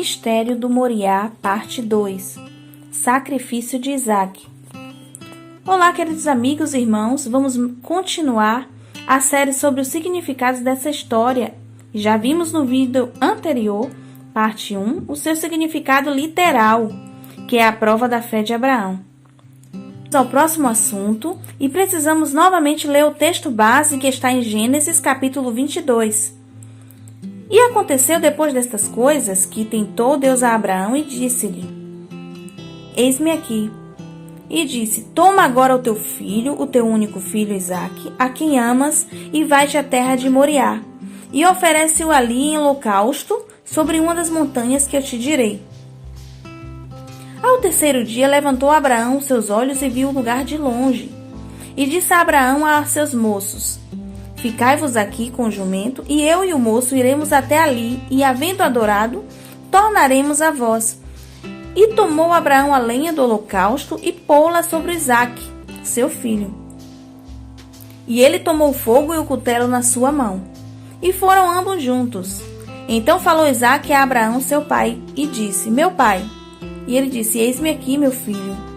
Mistério do Moriá, parte 2. Sacrifício de Isaque. Olá, queridos amigos e irmãos, vamos continuar a série sobre os significados dessa história. Já vimos no vídeo anterior, parte 1, o seu significado literal, que é a prova da fé de Abraão. Vamos ao próximo assunto e precisamos novamente ler o texto base que está em Gênesis capítulo 22. E aconteceu depois destas coisas que tentou Deus a Abraão e disse-lhe: Eis-me aqui. E disse: Toma agora o teu filho, o teu único filho Isaque, a quem amas, e vai-te à terra de Moriá, e oferece-o ali em holocausto sobre uma das montanhas que eu te direi. Ao terceiro dia levantou Abraão seus olhos e viu o lugar de longe. E disse a Abraão a seus moços: Ficai-vos aqui com o jumento, e eu e o moço iremos até ali, e, havendo adorado, tornaremos a vós. E tomou Abraão a lenha do holocausto e pô-la sobre Isaque, seu filho. E ele tomou o fogo e o cutelo na sua mão. E foram ambos juntos. Então falou Isaque a Abraão, seu pai, e disse: Meu pai. E ele disse: Eis-me aqui, meu filho.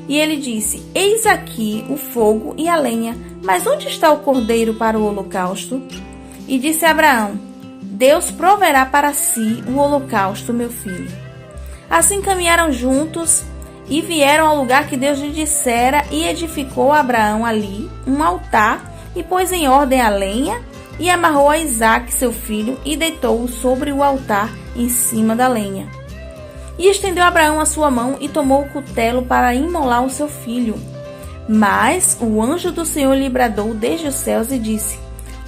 E ele disse: Eis aqui o fogo e a lenha, mas onde está o cordeiro para o holocausto? E disse Abraão: Deus proverá para si o holocausto, meu filho. Assim caminharam juntos e vieram ao lugar que Deus lhe dissera, e edificou Abraão ali um altar, e pôs em ordem a lenha, e amarrou a Isaque, seu filho, e deitou-o sobre o altar em cima da lenha. E estendeu Abraão a sua mão e tomou o cutelo para imolar o seu filho. Mas o anjo do Senhor lhe bradou desde os céus e disse: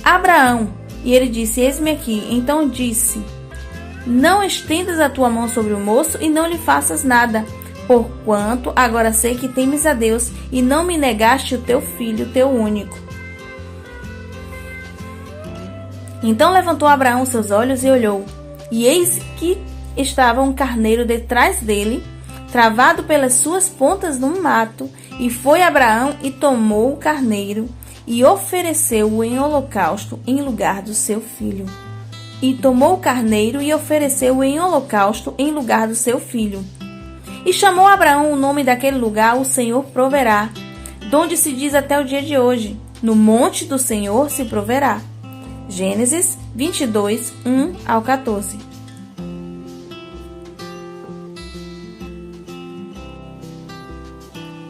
Abraão! E ele disse: Eis-me aqui. Então disse: Não estendas a tua mão sobre o moço e não lhe faças nada, porquanto agora sei que temes a Deus e não me negaste o teu filho, teu único. Então levantou Abraão seus olhos e olhou, e eis que estava um carneiro detrás dele, travado pelas suas pontas no mato, e foi Abraão e tomou o carneiro e ofereceu-o em holocausto em lugar do seu filho. E tomou o carneiro e ofereceu-o em holocausto em lugar do seu filho. E chamou Abraão o nome daquele lugar: O Senhor proverá, donde se diz até o dia de hoje: No monte do Senhor se proverá. Gênesis 22, 1 ao 14.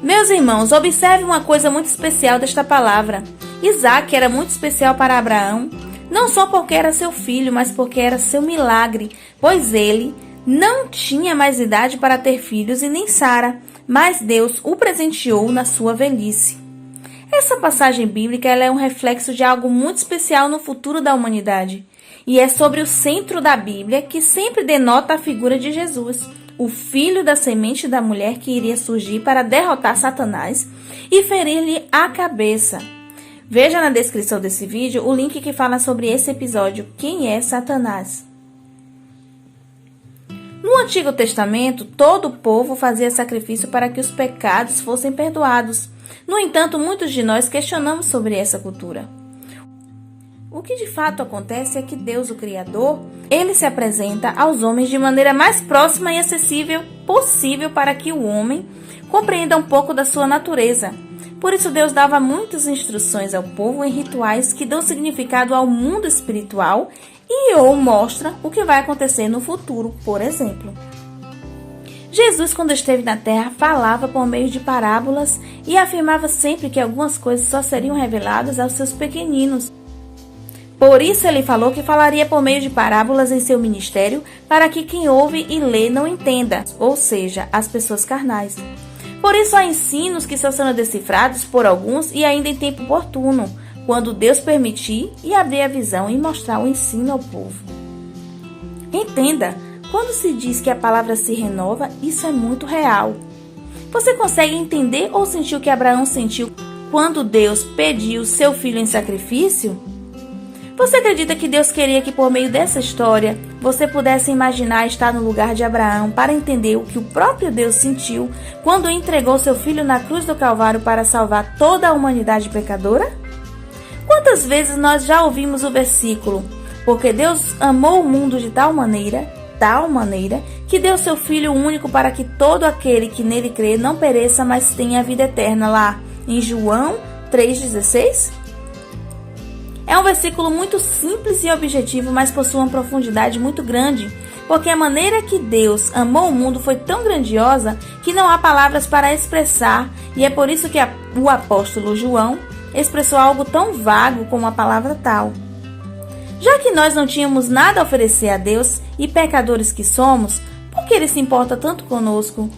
Meus irmãos, observe uma coisa muito especial desta palavra. Isaque era muito especial para Abraão, não só porque era seu filho, mas porque era seu milagre, pois ele não tinha mais idade para ter filhos e nem Sara, mas Deus o presenteou na sua velhice. Essa passagem bíblica ela é um reflexo de algo muito especial no futuro da humanidade, e é sobre o centro da Bíblia, que sempre denota a figura de Jesus, o filho da semente da mulher que iria surgir para derrotar Satanás e ferir-lhe a cabeça. Veja na descrição desse vídeo o link que fala sobre esse episódio, Quem é Satanás? No Antigo Testamento, todo o povo fazia sacrifício para que os pecados fossem perdoados. No entanto, muitos de nós questionamos sobre essa cultura. O que de fato acontece é que Deus, o Criador, ele se apresenta aos homens de maneira mais próxima e acessível possível para que o homem compreenda um pouco da sua natureza. Por isso Deus dava muitas instruções ao povo em rituais que dão significado ao mundo espiritual e ou mostra o que vai acontecer no futuro, por exemplo. Jesus, quando esteve na terra, falava por meio de parábolas e afirmava sempre que algumas coisas só seriam reveladas aos seus pequeninos. Por isso ele falou que falaria por meio de parábolas em seu ministério para que quem ouve e lê não entenda, ou seja, as pessoas carnais. Por isso há ensinos que estão sendo decifrados por alguns e ainda em tempo oportuno, quando Deus permitir e abrir a visão e mostrar o ensino ao povo. Entenda, quando se diz que a palavra se renova, isso é muito real. Você consegue entender ou sentir o que Abraão sentiu quando Deus pediu seu filho em sacrifício? Você acredita que Deus queria que por meio dessa história você pudesse imaginar estar no lugar de Abraão para entender o que o próprio Deus sentiu quando entregou seu filho na cruz do Calvário para salvar toda a humanidade pecadora? Quantas vezes nós já ouvimos o versículo: porque Deus amou o mundo de tal maneira tal maneira que deu seu Filho único para que todo aquele que nele crê não pereça, mas tenha a vida eterna, lá em João 3,16? É um versículo muito simples e objetivo, mas possui uma profundidade muito grande, porque a maneira que Deus amou o mundo foi tão grandiosa que não há palavras para expressar, e é por isso que o apóstolo João expressou algo tão vago como a palavra tal. Já que nós não tínhamos nada a oferecer a Deus e pecadores que somos, por que Ele se importa tanto conosco?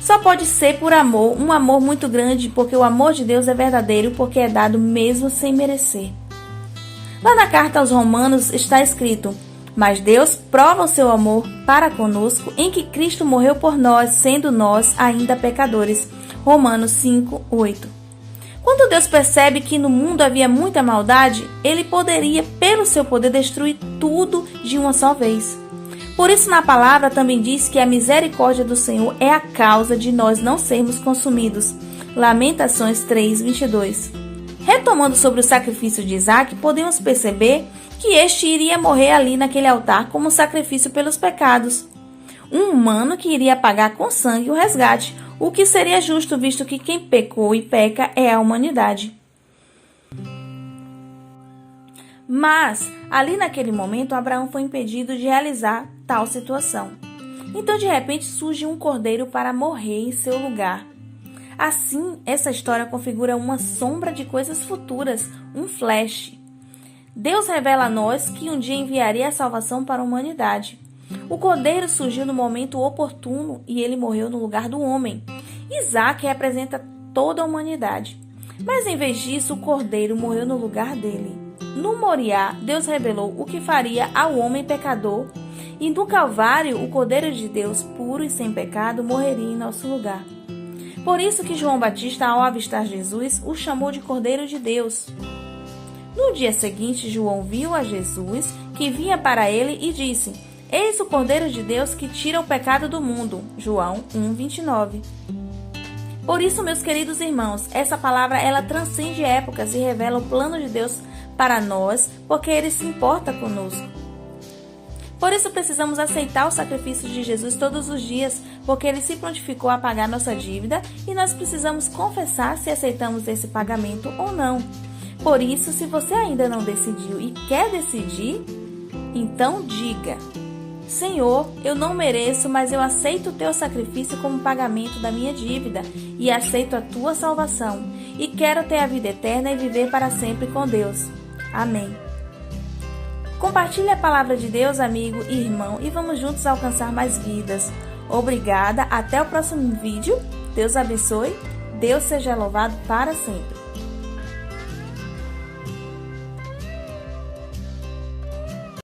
Só pode ser por amor, um amor muito grande, porque o amor de Deus é verdadeiro, porque é dado mesmo sem merecer. Lá na carta aos Romanos está escrito: mas Deus prova o seu amor para conosco em que Cristo morreu por nós, sendo nós ainda pecadores. Romanos 5:8. Quando Deus percebe que no mundo havia muita maldade, Ele poderia, pelo seu poder, destruir tudo de uma só vez. Por isso, na palavra também diz que a misericórdia do Senhor é a causa de nós não sermos consumidos. Lamentações 3:22. Retomando sobre o sacrifício de Isaque, podemos perceber que este iria morrer ali naquele altar como sacrifício pelos pecados. Um humano que iria pagar com sangue o resgate, o que seria justo, visto que quem pecou e peca é a humanidade. Mas, ali naquele momento, Abraão foi impedido de realizar tal situação. Então, de repente, surge um cordeiro para morrer em seu lugar. Assim, essa história configura uma sombra de coisas futuras, um flash. Deus revela a nós que um dia enviaria a salvação para a humanidade. O cordeiro surgiu no momento oportuno e ele morreu no lugar do homem. Isaque representa toda a humanidade. Mas em vez disso, o cordeiro morreu no lugar dele. No Moriá, Deus revelou o que faria ao homem pecador, e no Calvário, o Cordeiro de Deus, puro e sem pecado, morreria em nosso lugar. Por isso que João Batista, ao avistar Jesus, o chamou de Cordeiro de Deus. No dia seguinte, João viu a Jesus, que vinha para ele, e disse: Eis o Cordeiro de Deus que tira o pecado do mundo. João 1:29. Por isso, meus queridos irmãos, essa palavra ela transcende épocas e revela o plano de Deus para nós, porque Ele se importa conosco. Por isso precisamos aceitar o sacrifício de Jesus todos os dias, porque Ele se prontificou a pagar nossa dívida e nós precisamos confessar se aceitamos esse pagamento ou não. Por isso, se você ainda não decidiu e quer decidir, então diga: Senhor, eu não mereço, mas eu aceito o Teu sacrifício como pagamento da minha dívida e aceito a Tua salvação e quero ter a vida eterna e viver para sempre com Deus. Amém. Compartilhe a palavra de Deus, amigo e irmão, e vamos juntos alcançar mais vidas. Obrigada, até o próximo vídeo. Deus abençoe, Deus seja louvado para sempre.